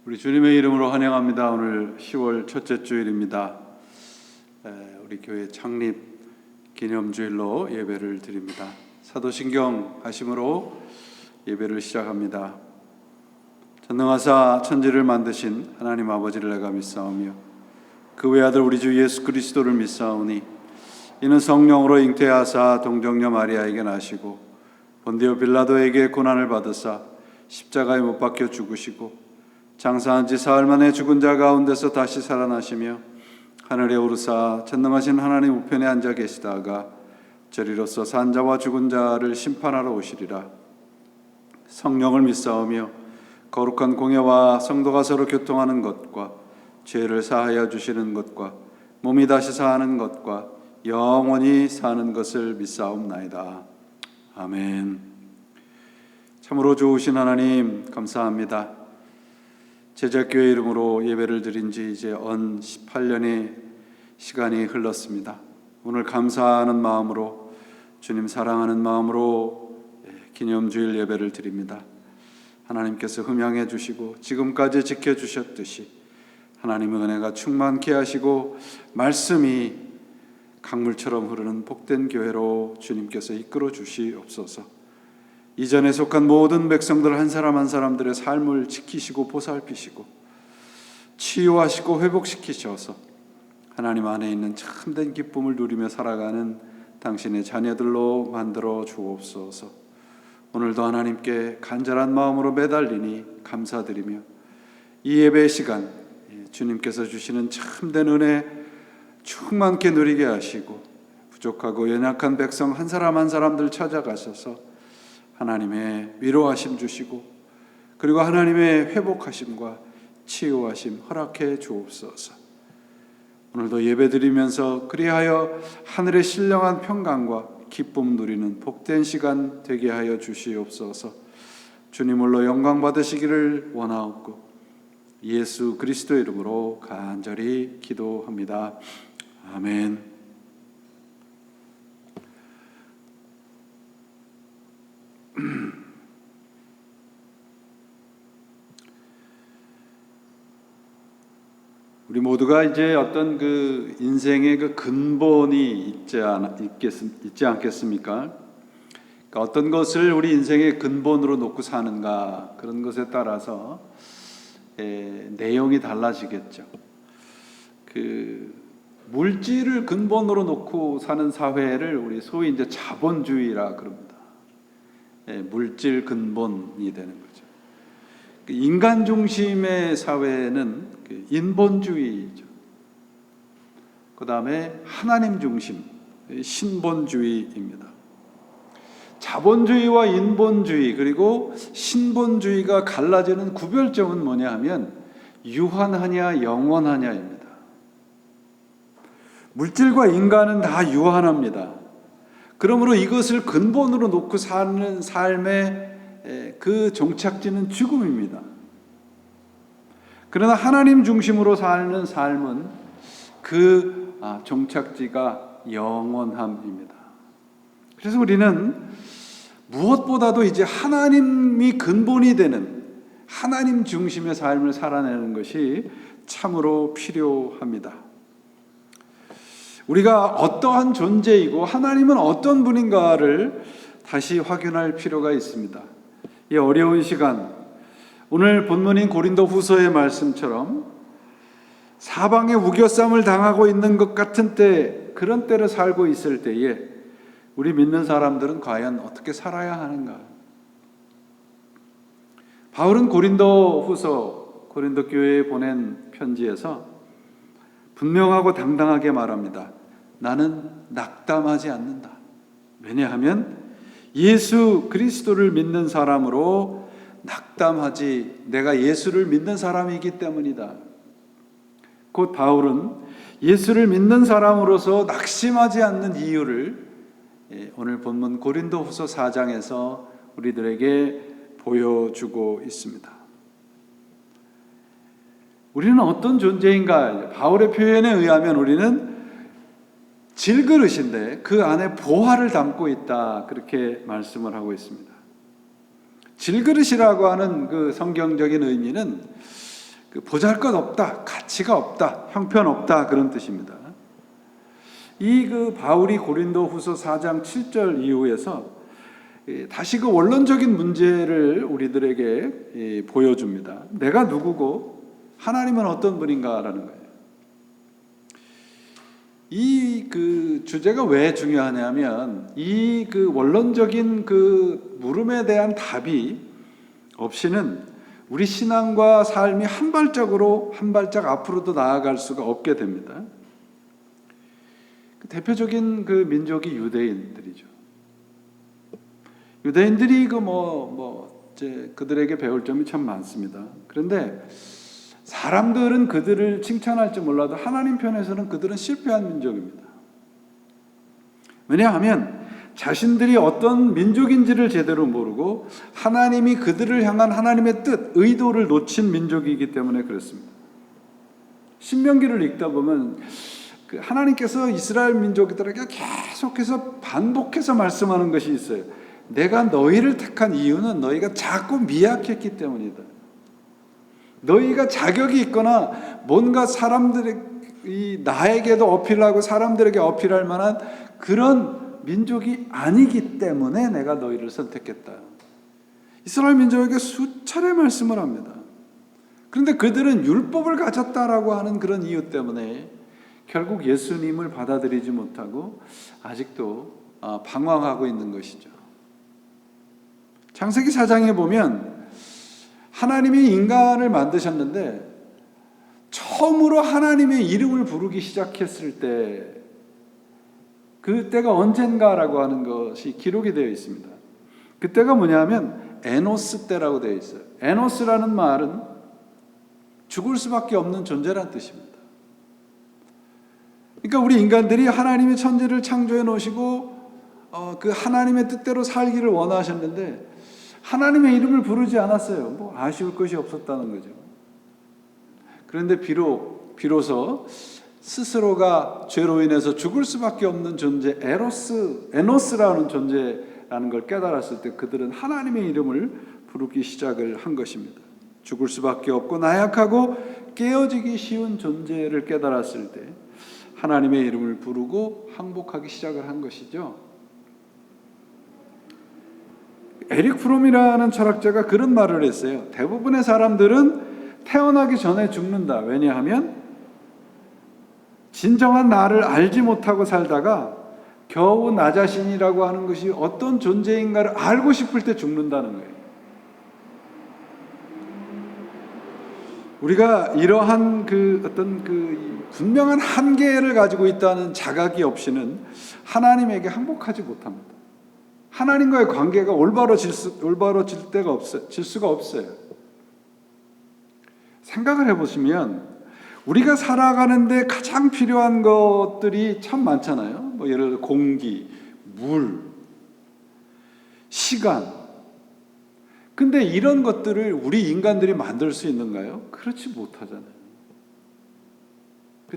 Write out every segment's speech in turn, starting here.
우리 주님의 이름으로 환영합니다. 오늘 10월 첫째 주일입니다. 우리 교회 창립 기념주일로 예배를 드립니다. 사도신경 하심으로 예배를 시작합니다. 전능하사 천지를 만드신 하나님 아버지를 내가 믿사오며 그 외아들 우리 주 예수 그리스도를 믿사오니 이는 성령으로 잉태하사 동정녀 마리아에게 나시고 본디오 빌라도에게 고난을 받으사 십자가에 못 박혀 죽으시고 장사한 지 사흘 만에 죽은 자 가운데서 다시 살아나시며 하늘에 오르사 전능하신 하나님 우편에 앉아 계시다가 저리로서 산 자와 죽은 자를 심판하러 오시리라. 성령을 믿사오며 거룩한 공예와 성도가 서로 교통하는 것과 죄를 사하여 주시는 것과 몸이 다시 사는 것과 영원히 사는 것을 믿사옵나이다. 아멘. 참으로 좋으신 하나님 감사합니다. 제자교회 이름으로 예배를 드린 지 이제 언 18년의 시간이 흘렀습니다. 오늘 감사하는 마음으로 주님 사랑하는 마음으로 기념주일 예배를 드립니다. 하나님께서 흠양해 주시고 지금까지 지켜주셨듯이 하나님의 은혜가 충만케 하시고 말씀이 강물처럼 흐르는 복된 교회로 주님께서 이끌어 주시옵소서. 이전에 속한 모든 백성들 한 사람 한 사람들의 삶을 지키시고 보살피시고 치유하시고 회복시키셔서 하나님 안에 있는 참된 기쁨을 누리며 살아가는 당신의 자녀들로 만들어 주옵소서. 오늘도 하나님께 간절한 마음으로 매달리니 감사드리며 이 예배의 시간 주님께서 주시는 참된 은혜 충만케 누리게 하시고 부족하고 연약한 백성 한 사람 한 사람들 찾아가셔서 하나님의 위로하심 주시고 그리고 하나님의 회복하심과 치유하심 허락해 주옵소서. 오늘도 예배드리면서 그리하여 하늘의 신령한 평강과 기쁨 누리는 복된 시간 되게 하여 주시옵소서. 주님으로 영광 받으시기를 원하옵고 예수 그리스도 이름으로 간절히 기도합니다. 아멘. 우리 모두가 이제 어떤 그 인생의 그 근본이 있지 않겠습니까? 그러니까 어떤 것을 우리 인생의 근본으로 놓고 사는가 그런 것에 따라서 내용이 달라지겠죠. 그 물질을 근본으로 놓고 사는 사회를 우리 소위 이제 자본주의라 그럽니다. 물질 근본이 되는 거죠. 인간 중심의 사회는 인본주의죠. 그 다음에 하나님 중심, 신본주의입니다. 자본주의와 인본주의 그리고 신본주의가 갈라지는 구별점은 뭐냐 하면 유한하냐 영원하냐입니다. 물질과 인간은 다 유한합니다. 그러므로 이것을 근본으로 놓고 사는 삶의 그 종착지는 죽음입니다. 그러나 하나님 중심으로 사는 삶은 그 종착지가 영원함입니다. 그래서 우리는 무엇보다도 이제 하나님이 근본이 되는 하나님 중심의 삶을 살아내는 것이 참으로 필요합니다. 우리가 어떠한 존재이고 하나님은 어떤 분인가를 다시 확인할 필요가 있습니다. 이 어려운 시간, 오늘 본문인 고린도후서의 말씀처럼 사방에 우겨쌈을 당하고 있는 것 같은 때, 그런 때를 살고 있을 때에 우리 믿는 사람들은 과연 어떻게 살아야 하는가? 바울은 고린도 교회에 보낸 편지에서 분명하고 당당하게 말합니다. 나는 낙담하지 않는다. 왜냐하면 예수 그리스도를 믿는 사람으로 낙담하지, 내가 예수를 믿는 사람이기 때문이다. 곧 바울은 예수를 믿는 사람으로서 낙심하지 않는 이유를 오늘 본문 고린도후서 4장에서 우리들에게 보여주고 있습니다. 우리는 어떤 존재인가? 바울의 표현에 의하면 우리는 질그릇인데 그 안에 보화를 담고 있다, 그렇게 말씀을 하고 있습니다. 질그릇이라고 하는 그 성경적인 의미는 그 보잘것없다, 가치가 없다, 형편없다, 그런 뜻입니다. 이 그 바울이 고린도후서 4장 7절 이후에서 다시 그 원론적인 문제를 우리들에게 보여줍니다. 내가 누구고 하나님은 어떤 분인가라는 거예요. 이 그 주제가 왜 중요하냐면 이 그 원론적인 그 물음에 대한 답이 없이는 우리 신앙과 삶이 한 발짝 앞으로도 나아갈 수가 없게 됩니다. 대표적인 그 민족이 유대인들이죠. 유대인들이 이제 그들에게 배울 점이 참 많습니다. 그런데 사람들은 그들을 칭찬할지 몰라도 하나님 편에서는 그들은 실패한 민족입니다. 왜냐하면 자신들이 어떤 민족인지를 제대로 모르고 하나님이 그들을 향한 하나님의 뜻, 의도를 놓친 민족이기 때문에 그렇습니다. 신명기를 읽다 보면 그 하나님께서 이스라엘 민족들에게 계속해서 반복해서 말씀하는 것이 있어요. 내가 너희를 택한 이유는 너희가 작고 미약했기 때문이다. 너희가 자격이 있거나 뭔가 나에게도 어필하고 사람들에게 어필할 만한 그런 민족이 아니기 때문에 내가 너희를 선택했다. 이스라엘 민족에게 수차례 말씀을 합니다. 그런데 그들은 율법을 가졌다라고 하는 그런 이유 때문에 결국 예수님을 받아들이지 못하고 아직도 방황하고 있는 것이죠. 창세기 4장에 보면 하나님이 인간을 만드셨는데 처음으로 하나님의 이름을 부르기 시작했을 때 그때가 언젠가라고 하는 것이 기록이 되어 있습니다. 그때가 뭐냐면 에노스 때라고 되어 있어요. 에노스라는 말은 죽을 수밖에 없는 존재란 뜻입니다. 그러니까 우리 인간들이 하나님의 천지를 창조해 놓으시고 그 하나님의 뜻대로 살기를 원하셨는데 하나님의 이름을 부르지 않았어요. 아쉬울 것이 없었다는 거죠. 그런데 비로소 스스로가 죄로 인해서 죽을 수밖에 없는 존재 에노스라는 존재라는 걸 깨달았을 때 그들은 하나님의 이름을 부르기 시작을 한 것입니다. 죽을 수밖에 없고 나약하고 깨어지기 쉬운 존재를 깨달았을 때 하나님의 이름을 부르고 항복하기 시작을 한 것이죠. 에릭 프롬이라는 철학자가 그런 말을 했어요. 대부분의 사람들은 태어나기 전에 죽는다. 왜냐하면 진정한 나를 알지 못하고 살다가 겨우 나 자신이라고 하는 것이 어떤 존재인가를 알고 싶을 때 죽는다는 거예요. 우리가 이러한 어떤 분명한 한계를 가지고 있다는 자각이 없이는 하나님에게 항복하지 못합니다. 하나님과의 관계가 올바로질 수가 없어요. 생각을 해보시면 우리가 살아가는데 가장 필요한 것들이 참 많잖아요. 예를 들어 공기, 물, 시간. 근데 이런 것들을 우리 인간들이 만들 수 있는가요? 그렇지 못하잖아요.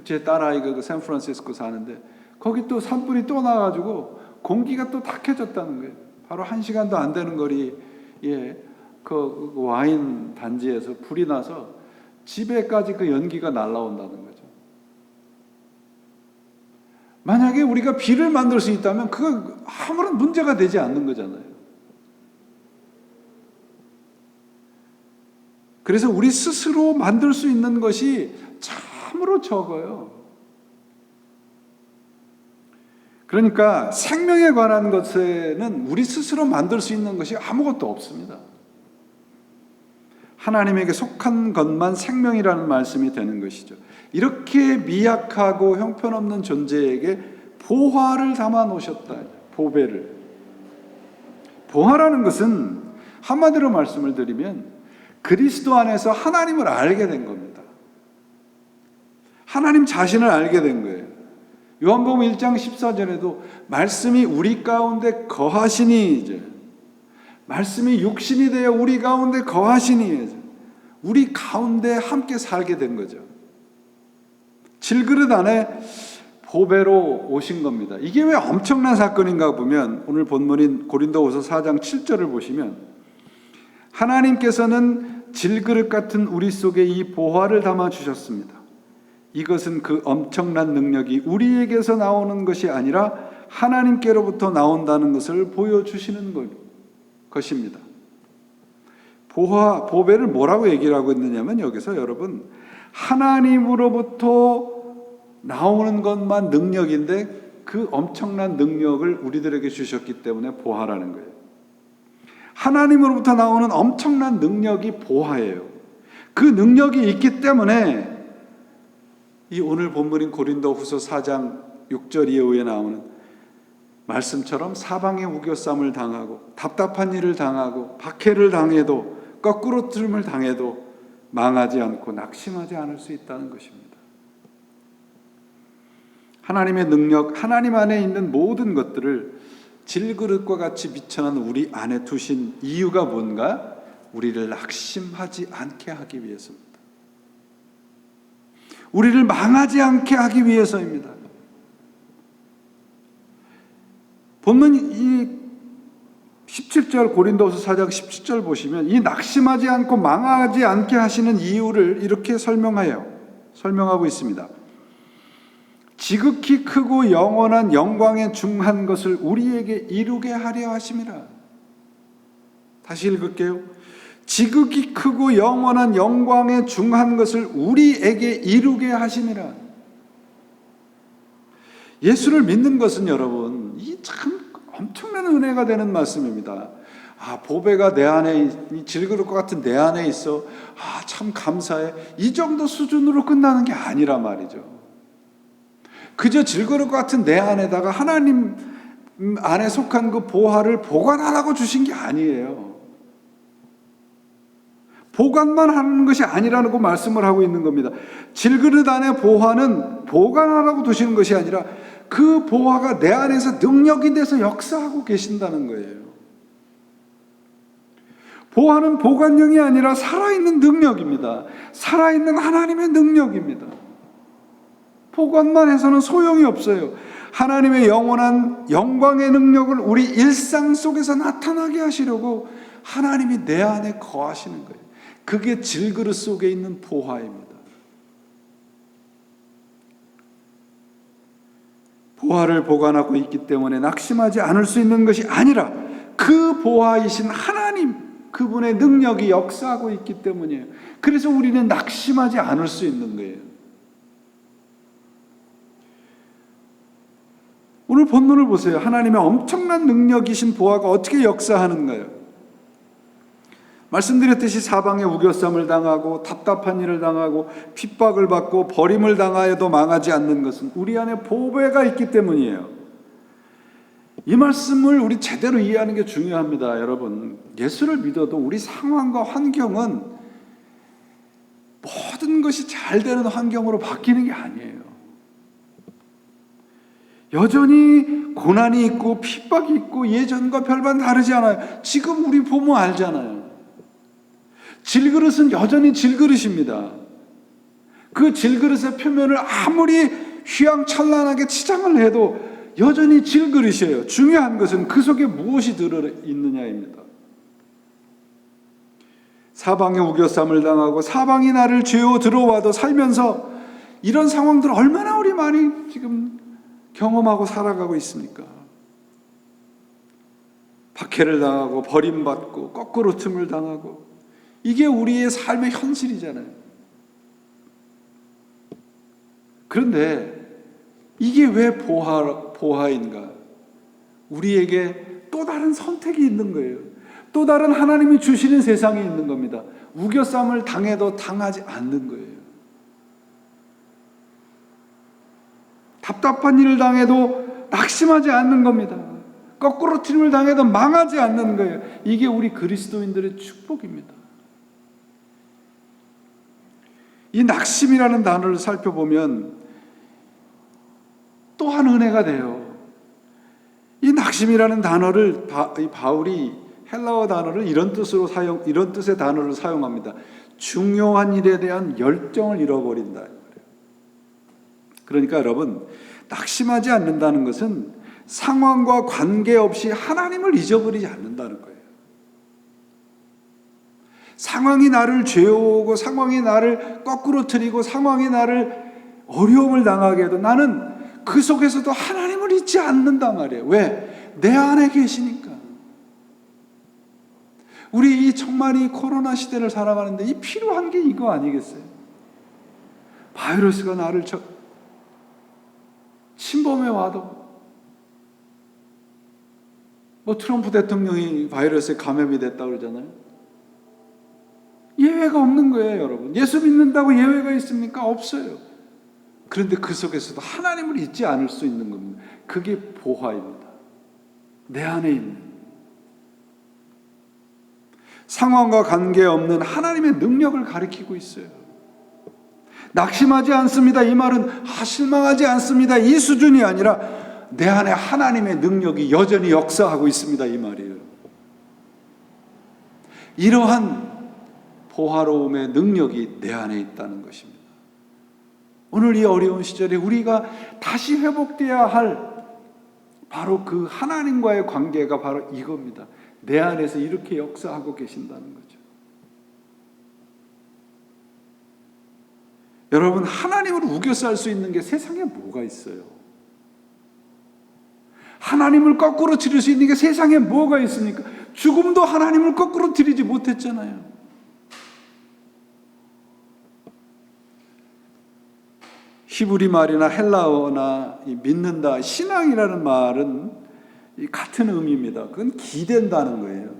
제 딸아이가 샌프란시스코 사는데 거기 또 산불이 또 나가지고 공기가 또 탁해졌다는 거예요. 바로 1시간도 안 되는 거리에 그 와인 단지에서 불이 나서 집에까지 그 연기가 날아온다는 거죠. 만약에 우리가 비를 만들 수 있다면 그거 아무런 문제가 되지 않는 거잖아요. 그래서 우리 스스로 만들 수 있는 것이 참으로 적어요. 그러니까 생명에 관한 것에는 우리 스스로 만들 수 있는 것이 아무것도 없습니다. 하나님에게 속한 것만 생명이라는 말씀이 되는 것이죠. 이렇게 미약하고 형편없는 존재에게 보화를 담아 놓으셨다. 보배를. 보화라는 것은 한마디로 말씀을 드리면 그리스도 안에서 하나님을 알게 된 겁니다. 하나님 자신을 알게 된 거예요. 요한복음 1장 14절에도 말씀이 우리 가운데 거하시니, 이제 말씀이 육신이 되어 우리 가운데 거하시니, 우리 가운데 함께 살게 된 거죠. 질그릇 안에 보배로 오신 겁니다. 이게 왜 엄청난 사건인가 보면 오늘 본문인 고린도후서 4장 7절을 보시면 하나님께서는 질그릇 같은 우리 속에 이 보화를 담아 주셨습니다. 이것은 그 엄청난 능력이 우리에게서 나오는 것이 아니라 하나님께로부터 나온다는 것을 보여주시는 것입니다. 보배를 뭐라고 얘기를 하고 있느냐면 여기서 여러분 하나님으로부터 나오는 것만 능력인데 그 엄청난 능력을 우리들에게 주셨기 때문에 보화라는 거예요. 하나님으로부터 나오는 엄청난 능력이 보화예요. 그 능력이 있기 때문에 이 오늘 본문인 고린도후서 4장 6절 이후에 나오는 말씀처럼 사방에 우겨쌈을 당하고 답답한 일을 당하고 박해를 당해도 거꾸로 틀음을 당해도 망하지 않고 낙심하지 않을 수 있다는 것입니다. 하나님의 능력, 하나님 안에 있는 모든 것들을 질그릇과 같이 비천한 우리 안에 두신 이유가 뭔가? 우리를 낙심하지 않게 하기 위해서입니다. 우리를 망하지 않게 하기 위해서입니다. 본문 이 17절 고린도후서 4장 17절 보시면 이 낙심하지 않고 망하지 않게 하시는 이유를 이렇게 설명하고 있습니다. 지극히 크고 영원한 영광에 중한 것을 우리에게 이루게 하려 하심이라. 다시 읽을게요. 지극히 크고 영원한 영광에 중한 것을 우리에게 이루게 하심이라. 예수를 믿는 것은 여러분 이 참 엄청난 은혜가 되는 말씀입니다. 보배가 내 안에, 이 질그릇과 같은 내 안에 있어. 참 감사해. 이 정도 수준으로 끝나는 게 아니라 말이죠. 그저 질그릇과 같은 내 안에다가 하나님 안에 속한 그 보화를 보관하라고 주신 게 아니에요. 보관만 하는 것이 아니라고 말씀을 하고 있는 겁니다. 질그릇 안에 보화는 보관하라고 두시는 것이 아니라 그 보화가 내 안에서 능력이 돼서 역사하고 계신다는 거예요. 보화는 보관용이 아니라 살아있는 능력입니다. 살아있는 하나님의 능력입니다. 보관만 해서는 소용이 없어요. 하나님의 영원한 영광의 능력을 우리 일상 속에서 나타나게 하시려고 하나님이 내 안에 거하시는 거예요. 그게 질그릇 속에 있는 보화입니다. 보화를 보관하고 있기 때문에 낙심하지 않을 수 있는 것이 아니라 그 보화이신 하나님, 그분의 능력이 역사하고 있기 때문이에요. 그래서 우리는 낙심하지 않을 수 있는 거예요. 오늘 본문을 보세요. 하나님의 엄청난 능력이신 보화가 어떻게 역사하는가요? 말씀드렸듯이 사방에 우겨쌈을 당하고 답답한 일을 당하고 핍박을 받고 버림을 당하여도 망하지 않는 것은 우리 안에 보배가 있기 때문이에요. 이 말씀을 우리 제대로 이해하는 게 중요합니다. 여러분, 예수를 믿어도 우리 상황과 환경은 모든 것이 잘 되는 환경으로 바뀌는 게 아니에요. 여전히 고난이 있고 핍박이 있고 예전과 별반 다르지 않아요. 지금 우리 보면 알잖아요. 질그릇은 여전히 질그릇입니다. 그 질그릇의 표면을 아무리 휘황찬란하게 치장을 해도 여전히 질그릇이에요. 중요한 것은 그 속에 무엇이 들어있느냐입니다. 사방에 우겨쌈을 당하고 사방이 나를 죄어 들어와도 살면서 이런 상황들 얼마나 우리 많이 지금 경험하고 살아가고 있습니까? 박해를 당하고 버림받고 거꾸로 틈을 당하고 이게 우리의 삶의 현실이잖아요. 그런데 이게 왜 보화인가? 우리에게 또 다른 선택이 있는 거예요. 또 다른 하나님이 주시는 세상이 있는 겁니다. 우겨쌈을 당해도 당하지 않는 거예요. 답답한 일을 당해도 낙심하지 않는 겁니다. 거꾸로 틀림을 당해도 망하지 않는 거예요. 이게 우리 그리스도인들의 축복입니다. 이 낙심이라는 단어를 살펴보면 또한 은혜가 돼요. 이 낙심이라는 단어를 바울이 헬라어 단어를 이런 뜻의 단어를 사용합니다. 중요한 일에 대한 열정을 잃어버린다. 그러니까 여러분, 낙심하지 않는다는 것은 상황과 관계없이 하나님을 잊어버리지 않는다는 거예요. 상황이 나를 죄어오고 상황이 나를 거꾸로 틀리고 상황이 나를 어려움을 당하게 해도 나는 그 속에서도 하나님을 잊지 않는단 말이에요. 왜? 내 안에 계시니까. 우리 정말 이 코로나 시대를 살아가는데 이 필요한 게 이거 아니겠어요? 바이러스가 나를 침범해 와도 트럼프 대통령이 바이러스에 감염이 됐다고 그러잖아요. 예외가 없는 거예요, 여러분. 예수 믿는다고 예외가 있습니까? 없어요. 그런데 그 속에서도 하나님을 잊지 않을 수 있는 겁니다. 그게 보화입니다. 내 안에 있는 상황과 관계없는 하나님의 능력을 가리키고 있어요. 낙심하지 않습니다. 이 말은 실망하지 않습니다. 이 수준이 아니라 내 안에 하나님의 능력이 여전히 역사하고 있습니다. 이 말이에요. 이러한 보화로움의 능력이 내 안에 있다는 것입니다. 오늘 이 어려운 시절에 우리가 다시 회복되어야 할 바로 그 하나님과의 관계가 바로 이겁니다. 내 안에서 이렇게 역사하고 계신다는 거죠. 여러분, 하나님을 우겨서 할 수 있는 게 세상에 뭐가 있어요? 하나님을 거꾸로 드릴 수 있는 게 세상에 뭐가 있습니까? 죽음도 하나님을 거꾸로 드리지 못했잖아요. 히브리 말이나 헬라어나 믿는다, 신앙이라는 말은 같은 의미입니다. 그건 기댄다는 거예요.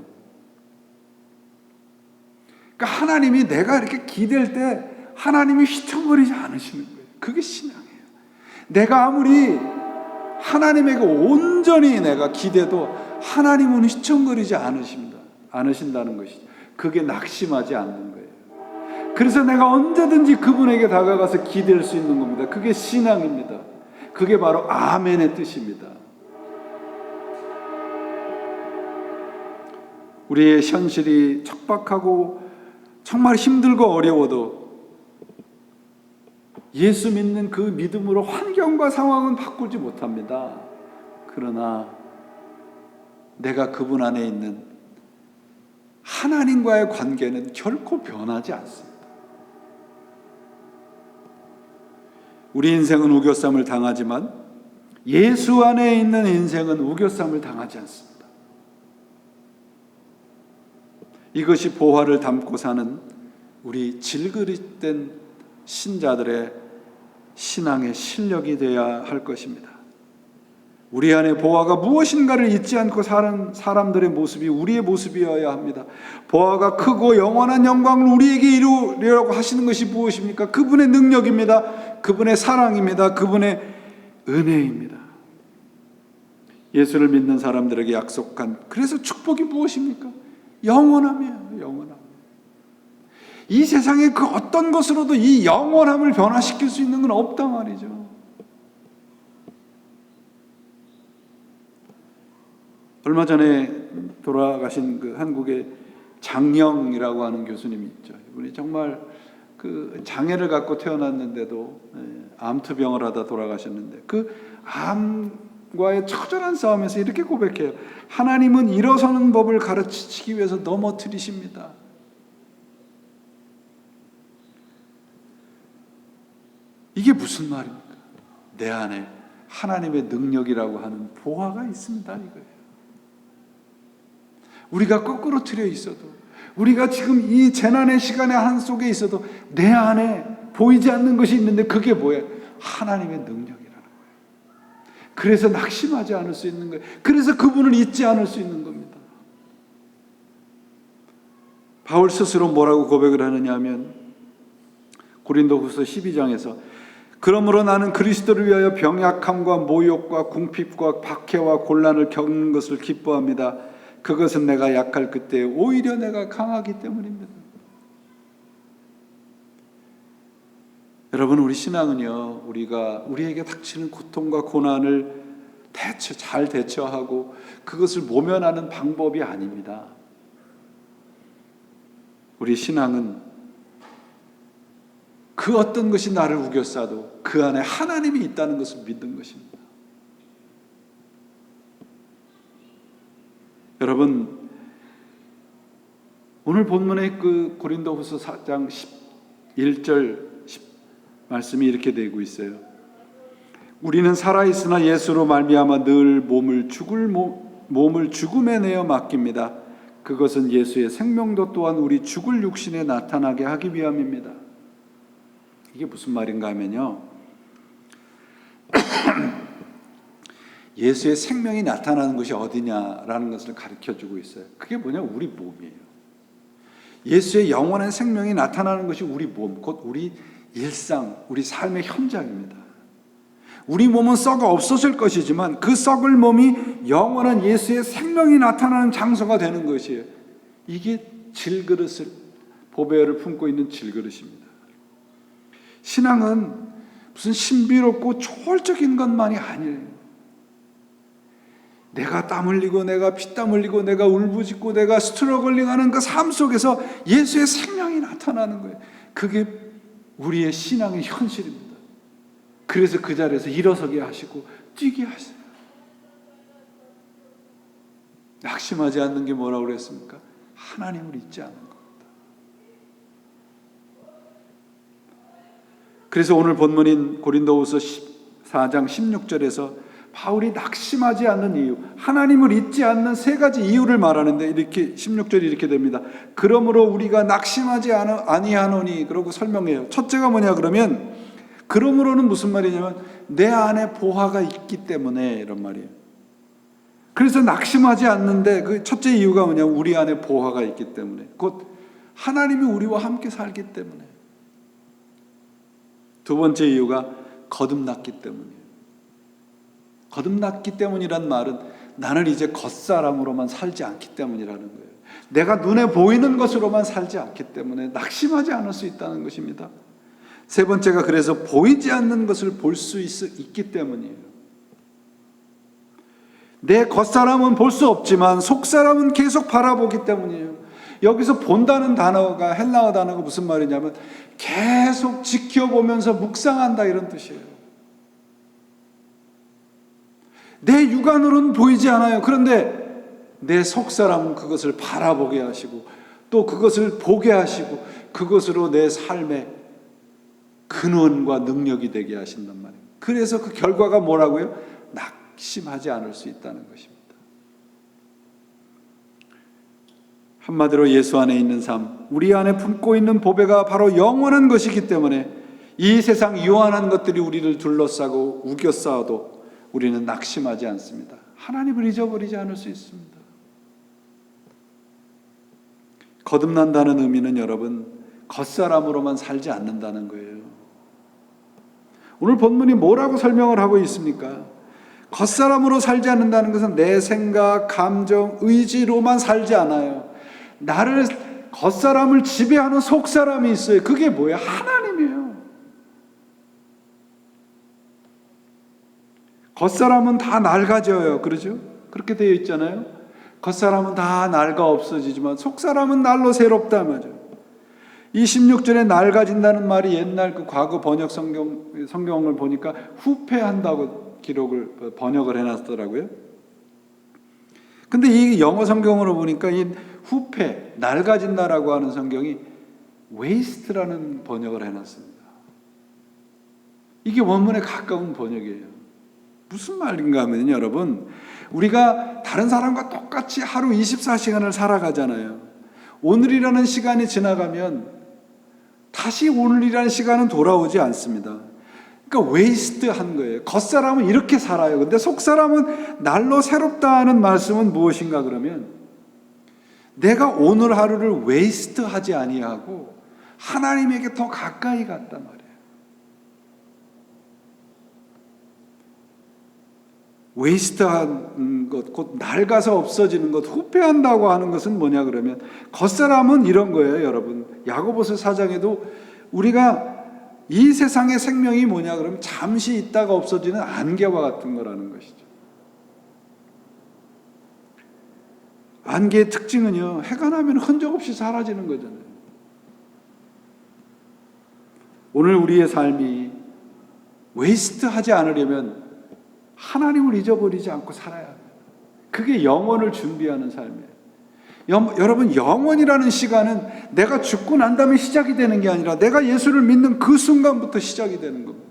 그러니까 하나님이 내가 이렇게 기댈 때 하나님이 휘청거리지 않으시는 거예요. 그게 신앙이에요. 내가 아무리 하나님에게 온전히 내가 기대도 하나님은 휘청거리지 않으신다는 것이죠. 그게 낙심하지 않는 거예요. 그래서 내가 언제든지 그분에게 다가가서 기댈 수 있는 겁니다. 그게 신앙입니다. 그게 바로 아멘의 뜻입니다. 우리의 현실이 척박하고 정말 힘들고 어려워도 예수 믿는 그 믿음으로 환경과 상황은 바꾸지 못합니다. 그러나 내가 그분 안에 있는 하나님과의 관계는 결코 변하지 않습니다. 우리 인생은 우겨쌈을 당하지만 예수 안에 있는 인생은 우겨쌈을 당하지 않습니다. 이것이 보화를 담고 사는 우리 질그릇된 신자들의 신앙의 실력이 되어야 할 것입니다. 우리 안에 보화가 무엇인가를 잊지 않고 사는 사람들의 모습이 우리의 모습이어야 합니다. 보화가 크고 영원한 영광을 우리에게 이루려고 하시는 것이 무엇입니까? 그분의 능력입니다. 그분의 사랑입니다. 그분의 은혜입니다. 예수를 믿는 사람들에게 약속한 그래서 축복이 무엇입니까? 영원함이에요. 영원함. 이 세상의 그 어떤 것으로도 이 영원함을 변화시킬 수 있는 건 없단 말이죠. 얼마 전에 돌아가신 그 한국의 장영이라고 하는 교수님이 있죠. 이분이 정말 그 장애를 갖고 태어났는데도 암투병을 하다 돌아가셨는데 그 암과의 처절한 싸움에서 이렇게 고백해요. 하나님은 일어서는 법을 가르치기 위해서 넘어뜨리십니다. 이게 무슨 말입니까? 내 안에 하나님의 능력이라고 하는 보화가 있습니다. 이거예요. 우리가 거꾸로 틀려 있어도, 우리가 지금 이 재난의 시간의 한 속에 있어도 내 안에 보이지 않는 것이 있는데 그게 뭐예요? 하나님의 능력이라는 거예요. 그래서 낙심하지 않을 수 있는 거예요. 그래서 그분을 잊지 않을 수 있는 겁니다. 바울 스스로 뭐라고 고백을 하느냐 하면 고린도후서 12장에서 그러므로 나는 그리스도를 위하여 병약함과 모욕과 궁핍과 박해와 곤란을 겪는 것을 기뻐합니다. 그것은 내가 약할 그때 오히려 내가 강하기 때문입니다. 여러분, 우리 신앙은요, 우리에게 닥치는 고통과 고난을 잘 대처하고 그것을 모면하는 방법이 아닙니다. 우리 신앙은 그 어떤 것이 나를 우겨싸도 그 안에 하나님이 있다는 것을 믿는 것입니다. 여러분, 오늘 본문의 그 고린도후서 4장 11절 말씀이 이렇게 되고 있어요. 우리는 살아있으나 예수로 말미암아 늘 몸을 죽음에 내어 맡깁니다. 그것은 예수의 생명도 또한 우리 죽을 육신에 나타나게 하기 위함입니다. 이게 무슨 말인가 하면요, 예수의 생명이 나타나는 것이 어디냐라는 것을 가르쳐주고 있어요. 그게 뭐냐? 우리 몸이에요. 예수의 영원한 생명이 나타나는 것이 우리 몸, 곧 우리 일상, 우리 삶의 현장입니다. 우리 몸은 썩어 없어질 것이지만 그 썩을 몸이 영원한 예수의 생명이 나타나는 장소가 되는 것이에요. 이게 질그릇을, 보배를 품고 있는 질그릇입니다. 신앙은 무슨 신비롭고 초월적인 것만이 아니에요. 내가 땀 흘리고 내가 피땀 흘리고 내가 울부짖고 내가 스트러글링하는 그 삶 속에서 예수의 생명이 나타나는 거예요. 그게 우리의 신앙의 현실입니다. 그래서 그 자리에서 일어서게 하시고 뛰게 하세요. 낙심하지 않는 게 뭐라고 그랬습니까? 하나님을 잊지 않는 겁니다. 그래서 오늘 본문인 고린도후서 4장 16절에서 바울이 낙심하지 않는 이유, 하나님을 잊지 않는 세 가지 이유를 말하는데, 이렇게 16절이 이렇게 됩니다. 그러므로 우리가 낙심하지 아니하노니, 그러고 설명해요. 첫째가 뭐냐 그러면, 그러므로는 무슨 말이냐면 내 안에 보화가 있기 때문에, 이런 말이에요. 그래서 낙심하지 않는데 그 첫째 이유가 뭐냐면 우리 안에 보화가 있기 때문에, 곧 하나님이 우리와 함께 살기 때문에. 두 번째 이유가 거듭났기 때문이에요. 거듭났기 때문이란 말은 나는 이제 겉사람으로만 살지 않기 때문이라는 거예요. 내가 눈에 보이는 것으로만 살지 않기 때문에 낙심하지 않을 수 있다는 것입니다. 세 번째가 그래서 보이지 않는 것을 볼 수 있기 때문이에요. 내 겉사람은 볼 수 없지만 속사람은 계속 바라보기 때문이에요. 여기서 본다는 단어가, 헬라어 단어가 무슨 말이냐면 계속 지켜보면서 묵상한다, 이런 뜻이에요. 내 육안으로는 보이지 않아요. 그런데 내 속사람은 그것을 바라보게 하시고 또 그것을 보게 하시고 그것으로 내 삶의 근원과 능력이 되게 하신단 말이에요. 그래서 그 결과가 뭐라고요? 낙심하지 않을 수 있다는 것입니다. 한마디로 예수 안에 있는 삶, 우리 안에 품고 있는 보배가 바로 영원한 것이기 때문에 이 세상 유한한 것들이 우리를 둘러싸고 우겨싸도 우리는 낙심하지 않습니다. 하나님을 잊어버리지 않을 수 있습니다. 거듭난다는 의미는 여러분, 겉사람으로만 살지 않는다는 거예요. 오늘 본문이 뭐라고 설명을 하고 있습니까? 겉사람으로 살지 않는다는 것은 내 생각, 감정, 의지로만 살지 않아요. 나를, 겉사람을 지배하는 속사람이 있어요. 그게 뭐예요? 하나님이에요. 겉사람은 다 낡아져요. 그러죠? 그렇게 되어 있잖아요. 겉사람은 다 낡아 없어지지만 속사람은 날로 새롭다 말이죠. 이 16절에 낡아진다는 말이 옛날 그 과거 번역 성경을 보니까 후패한다고 번역을 해놨더라고요. 근데 이 영어 성경으로 보니까 이 후패, 낡아진다라고 하는 성경이 waste라는 번역을 해놨습니다. 이게 원문에 가까운 번역이에요. 무슨 말인가 하면 여러분, 우리가 다른 사람과 똑같이 하루 24시간을 살아가잖아요. 오늘이라는 시간이 지나가면 다시 오늘이라는 시간은 돌아오지 않습니다. 그러니까 웨이스트한 거예요. 겉사람은 이렇게 살아요. 근데 속사람은 날로 새롭다는 말씀은 무엇인가 그러면 내가 오늘 하루를 웨이스트하지 아니하고 하나님에게 더 가까이 갔단 말이에요. 웨이스트한 것, 곧 낡아서 없어지는 것, 후패한다고 하는 것은 뭐냐 그러면 겉사람은 이런 거예요, 여러분. 야고보서 4장에도 우리가 이 세상의 생명이 뭐냐 그러면 잠시 있다가 없어지는 안개와 같은 거라는 것이죠. 안개의 특징은요, 해가 나면 흔적 없이 사라지는 거잖아요. 오늘 우리의 삶이 웨이스트하지 않으려면 하나님을 잊어버리지 않고 살아야 합니다. 그게 영원을 준비하는 삶이에요. 여러분, 영원이라는 시간은 내가 죽고 난 다음에 시작이 되는 게 아니라 내가 예수를 믿는 그 순간부터 시작이 되는 겁니다.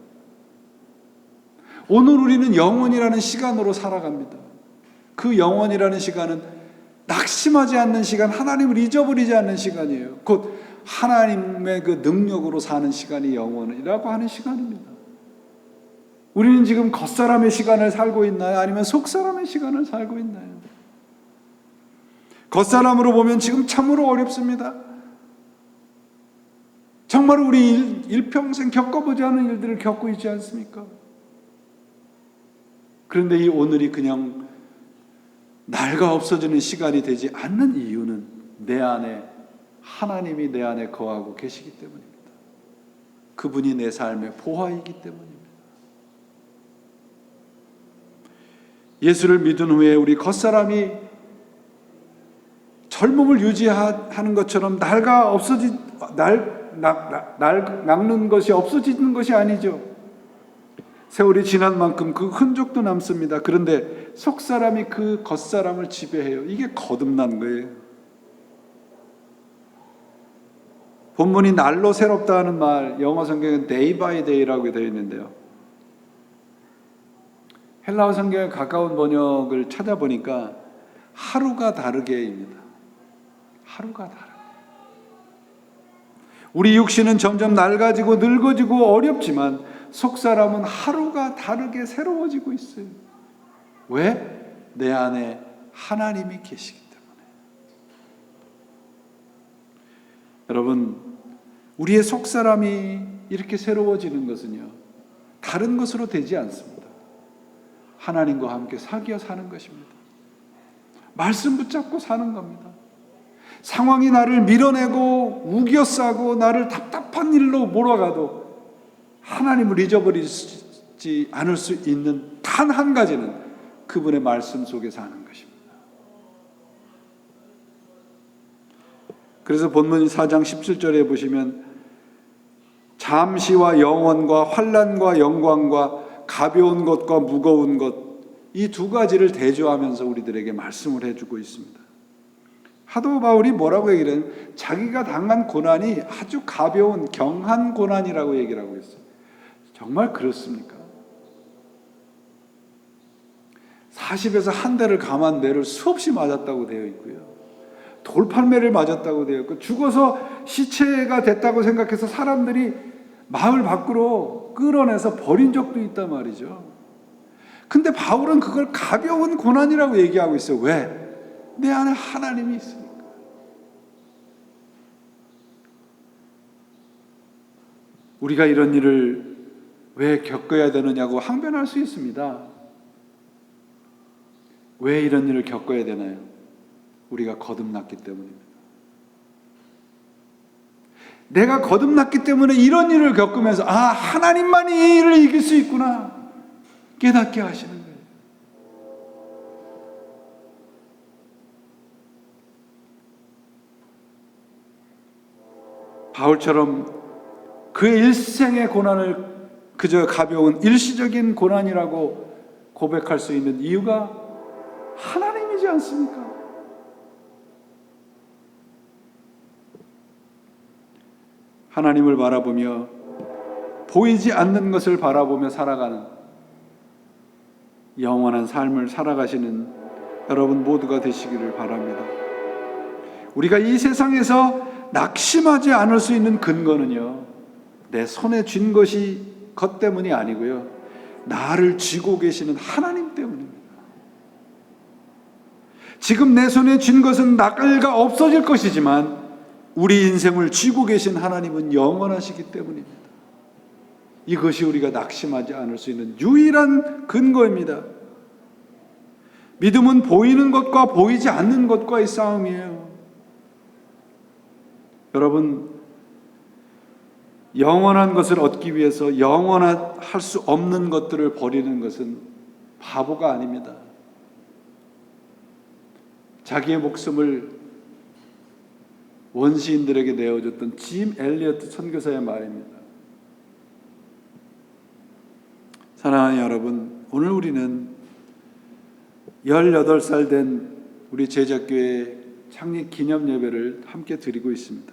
오늘 우리는 영원이라는 시간으로 살아갑니다. 그 영원이라는 시간은 낙심하지 않는 시간, 하나님을 잊어버리지 않는 시간이에요. 곧 하나님의 그 능력으로 사는 시간이 영원이라고 하는 시간입니다. 우리는 지금 겉사람의 시간을 살고 있나요? 아니면 속사람의 시간을 살고 있나요? 겉사람으로 보면 지금 참으로 어렵습니다. 정말 우리 일평생 겪어보지 않은 일들을 겪고 있지 않습니까? 그런데 이 오늘이 그냥 낡아 없어지는 시간이 되지 않는 이유는 내 안에 하나님이 내 안에 거하고 계시기 때문입니다. 그분이 내 삶의 보화이기 때문입니다. 예수를 믿은 후에 우리 겉사람이 젊음을 유지하는 것처럼 낡는 것이 없어지는 것이 아니죠. 세월이 지난 만큼 그 흔적도 남습니다. 그런데 속사람이 그 겉사람을 지배해요. 이게 거듭난 거예요. 본문이 날로 새롭다 하는 말, 영어 성경은 day by day라고 되어 있는데요. 헬라어 성경에 가까운 번역을 찾아보니까 하루가 다르게입니다. 하루가 다르게. 우리 육신은 점점 낡아지고 늙어지고 어렵지만 속사람은 하루가 다르게 새로워지고 있어요. 왜? 내 안에 하나님이 계시기 때문에. 여러분, 우리의 속사람이 이렇게 새로워지는 것은요, 다른 것으로 되지 않습니다. 하나님과 함께 사귀어 사는 것입니다. 말씀 붙잡고 사는 겁니다. 상황이 나를 밀어내고 우겨싸고 나를 답답한 일로 몰아가도 하나님을 잊어버리지 않을 수 있는 단 한 가지는 그분의 말씀 속에 사는 것입니다. 그래서 본문 4장 17절에 보시면 잠시와 영원과 환난과 영광과 가벼운 것과 무거운 것, 이 두 가지를 대조하면서 우리들에게 말씀을 해주고 있습니다. 사도 바울이 뭐라고 얘기를 해요? 자기가 당한 고난이 아주 가벼운 경한 고난이라고 얘기를 하고 있어요. 정말 그렇습니까? 40에서 한 대를 감한 매를 수없이 맞았다고 되어 있고요. 돌팔매를 맞았다고 되어 있고, 죽어서 시체가 됐다고 생각해서 사람들이 마을 밖으로 끌어내서 버린 적도 있단 말이죠. 근데 바울은 그걸 가벼운 고난이라고 얘기하고 있어요. 왜? 내 안에 하나님이 있으니까. 우리가 이런 일을 왜 겪어야 되느냐고 항변할 수 있습니다. 왜 이런 일을 겪어야 되나요? 우리가 거듭났기 때문입니다. 내가 거듭났기 때문에 이런 일을 겪으면서 하나님만이 이 일을 이길 수 있구나 깨닫게 하시는 거예요. 바울처럼 그의 일생의 고난을 그저 가벼운 일시적인 고난이라고 고백할 수 있는 이유가 하나님이지 않습니까? 하나님을 바라보며 보이지 않는 것을 바라보며 살아가는 영원한 삶을 살아가시는 여러분 모두가 되시기를 바랍니다. 우리가 이 세상에서 낙심하지 않을 수 있는 근거는요, 내 손에 쥔 것 때문이 아니고요, 나를 쥐고 계시는 하나님 때문입니다. 지금 내 손에 쥔 것은 낡아 없어질 것이지만 우리 인생을 쥐고 계신 하나님은 영원하시기 때문입니다. 이것이 우리가 낙심하지 않을 수 있는 유일한 근거입니다. 믿음은 보이는 것과 보이지 않는 것과의 싸움이에요. 여러분, 영원한 것을 얻기 위해서 영원할 수 없는 것들을 버리는 것은 바보가 아닙니다. 자기의 목숨을 원시인들에게 내어줬던 짐 엘리어트 선교사의 말입니다. 사랑하는 여러분, 오늘 우리는 18살 된 우리 제자교회 창립 기념 예배를 함께 드리고 있습니다.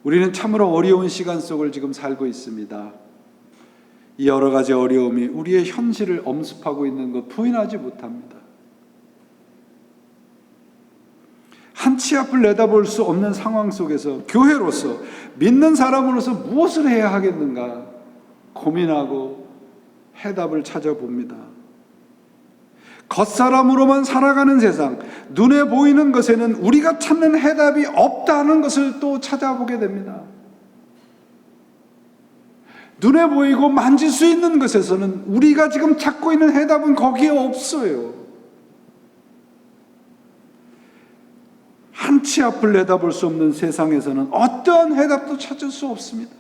우리는 참으로 어려운 시간 속을 지금 살고 있습니다. 이 여러 가지 어려움이 우리의 현실을 엄습하고 있는 것 부인하지 못합니다. 한 치 앞을 내다볼 수 없는 상황 속에서 교회로서, 믿는 사람으로서 무엇을 해야 하겠는가 고민하고 해답을 찾아봅니다. 겉사람으로만 살아가는 세상, 눈에 보이는 것에는 우리가 찾는 해답이 없다는 것을 또 찾아보게 됩니다. 눈에 보이고 만질 수 있는 것에서는 우리가 지금 찾고 있는 해답은 거기에 없어요. 한 치 앞을 내다볼 수 없는 세상에서는 어떠한 해답도 찾을 수 없습니다.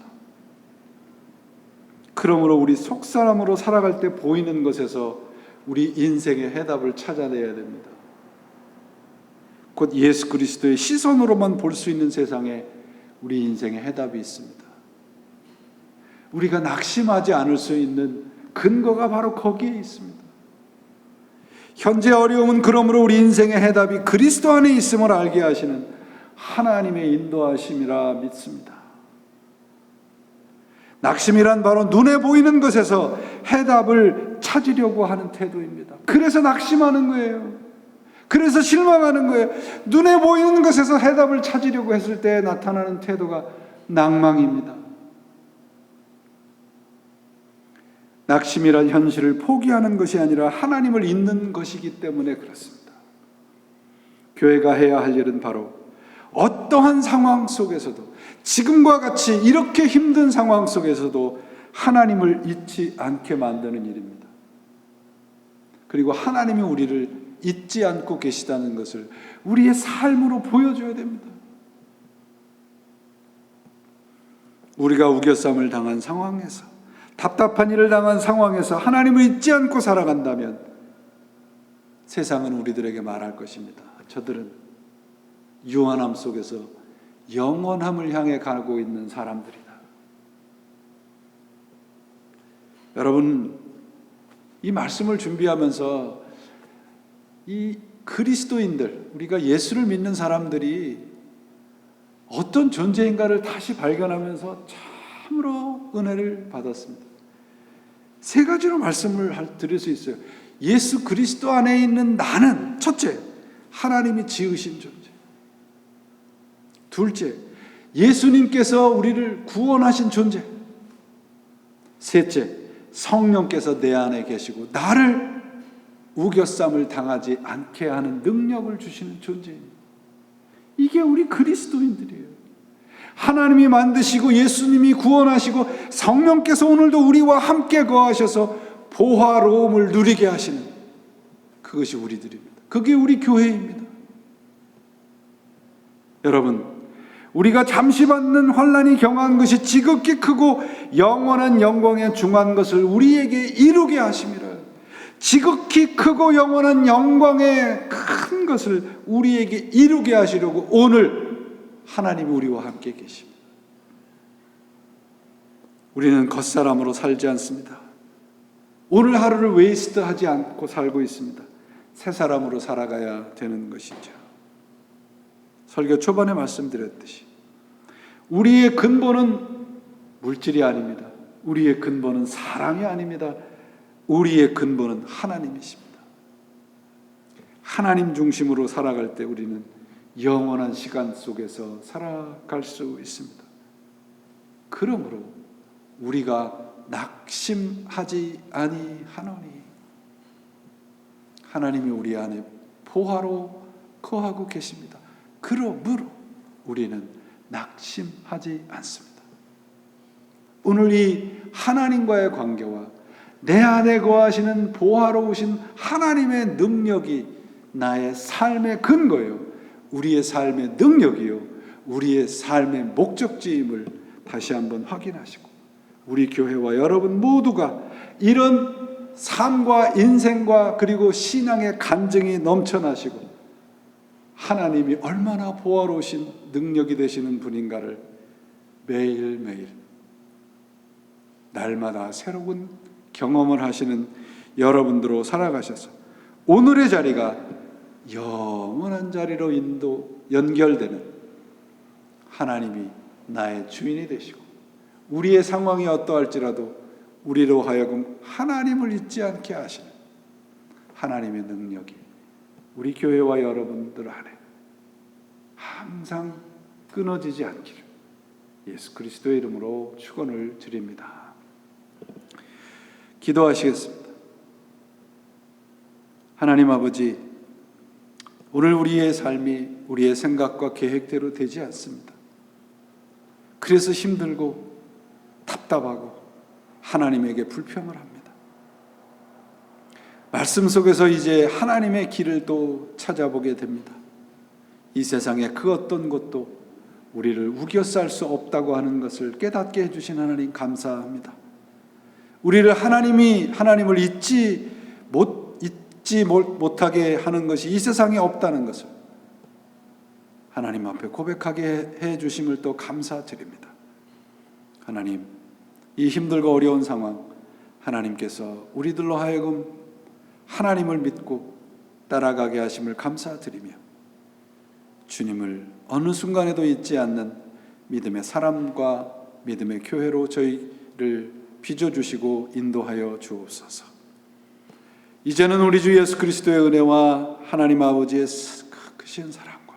그러므로 우리 속사람으로 살아갈 때 보이는 것에서 우리 인생의 해답을 찾아내야 됩니다. 곧 예수 그리스도의 시선으로만 볼 수 있는 세상에 우리 인생의 해답이 있습니다. 우리가 낙심하지 않을 수 있는 근거가 바로 거기에 있습니다. 현재 어려움은 그러므로 우리 인생의 해답이 그리스도 안에 있음을 알게 하시는 하나님의 인도하심이라 믿습니다. 낙심이란 바로 눈에 보이는 것에서 해답을 찾으려고 하는 태도입니다. 그래서 낙심하는 거예요. 그래서 실망하는 거예요. 눈에 보이는 것에서 해답을 찾으려고 했을 때 나타나는 태도가 낭망입니다. 낙심이란 현실을 포기하는 것이 아니라 하나님을 잊는 것이기 때문에 그렇습니다. 교회가 해야 할 일은 바로 어떠한 상황 속에서도, 지금과 같이 이렇게 힘든 상황 속에서도 하나님을 잊지 않게 만드는 일입니다. 그리고 하나님이 우리를 잊지 않고 계시다는 것을 우리의 삶으로 보여줘야 됩니다. 우리가 우겨쌈을 당한 상황에서, 답답한 일을 당한 상황에서 하나님을 잊지 않고 살아간다면 세상은 우리들에게 말할 것입니다. 저들은 유한함 속에서 영원함을 향해 가고 있는 사람들이다. 여러분, 이 말씀을 준비하면서 이 그리스도인들, 우리가 예수를 믿는 사람들이 어떤 존재인가를 다시 발견하면서 참으로 은혜를 받았습니다. 세 가지로 말씀을 드릴 수 있어요. 예수 그리스도 안에 있는 나는, 첫째, 하나님이 지으신 존재. 둘째, 예수님께서 우리를 구원하신 존재. 셋째, 성령께서 내 안에 계시고 나를 우겨쌈을 당하지 않게 하는 능력을 주시는 존재입니다. 이게 우리 그리스도인들이에요. 하나님이 만드시고 예수님이 구원하시고 성령께서 오늘도 우리와 함께 거하셔서 보화로움을 누리게 하시는, 그것이 우리들입니다. 그게 우리 교회입니다. 여러분, 우리가 잠시 받는 환난이 경한 것이 지극히 크고 영원한 영광에 중한 것을 우리에게 이루게 하심이라. 지극히 크고 영원한 영광의 큰 것을 우리에게 이루게 하시려고 오늘 하나님이 우리와 함께 계십니다. 우리는 겉사람으로 살지 않습니다. 오늘 하루를 웨이스트하지 않고 살고 있습니다. 새 사람으로 살아가야 되는 것이죠. 설교 초반에 말씀드렸듯이 우리의 근본은 물질이 아닙니다. 우리의 근본은 사랑이 아닙니다. 우리의 근본은 하나님이십니다. 하나님 중심으로 살아갈 때 우리는 영원한 시간 속에서 살아갈 수 있습니다. 그러므로 우리가 낙심하지 아니하노니, 하나님이 우리 안에 보화로 거하고 계십니다. 그러므로 우리는 낙심하지 않습니다. 오늘 이 하나님과의 관계와 내 안에 거하시는 보화로우신 하나님의 능력이 나의 삶의 근거예요. 우리의 삶의 능력이요, 우리의 삶의 목적지임을 다시 한번 확인하시고, 우리 교회와 여러분 모두가 이런 삶과 인생과 그리고 신앙의 간증이 넘쳐나시고 하나님이 얼마나 보화로우신 능력이 되시는 분인가를 매일매일 날마다 새로운 경험을 하시는 여러분들로 살아가셔서 오늘의 자리가 영원한 자리로 연결되는 하나님이 나의 주인이 되시고, 우리의 상황이 어떠할지라도 우리로 하여금 하나님을 잊지 않게 하시는 하나님의 능력이 우리 교회와 여러분들 안에 항상 끊어지지 않기를 예수 그리스도의 이름으로 축원을 드립니다. 기도하시겠습니다. 하나님 아버지, 오늘 우리의 삶이 우리의 생각과 계획대로 되지 않습니다. 그래서 힘들고 답답하고 하나님에게 불평을 합니다. 말씀 속에서 이제 하나님의 길을 또 찾아보게 됩니다. 이 세상에 그 어떤 것도 우리를 우겨쌀 수 없다고 하는 것을 깨닫게 해주신 하나님 감사합니다. 우리를 하나님을 잊지 못하게 하는 것이 이 세상에 없다는 것을 하나님 앞에 고백하게 해주심을 또 감사드립니다. 하나님, 이 힘들고 어려운 상황, 하나님께서 우리들로 하여금 하나님을 믿고 따라가게 하심을 감사드리며 주님을 어느 순간에도 잊지 않는 믿음의 사람과 믿음의 교회로 저희를 빚어주시고 인도하여 주옵소서. 이제는 우리 주 예수 그리스도의 은혜와 하나님 아버지의 크신 사랑과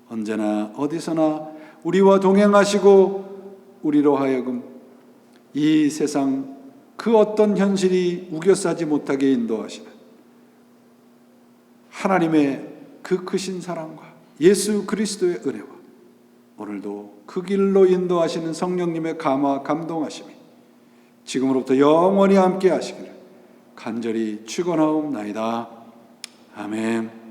언제나 어디서나 우리와 동행하시고 우리로 하여금 이 세상 그 어떤 현실이 우겨싸지 못하게 인도하시는 하나님의 그 크신 사랑과 예수 그리스도의 은혜와 오늘도 그 길로 인도하시는 성령님의 감화 감동하심이 지금으로부터 영원히 함께 하시기를 간절히 축원하옵나이다. 아멘.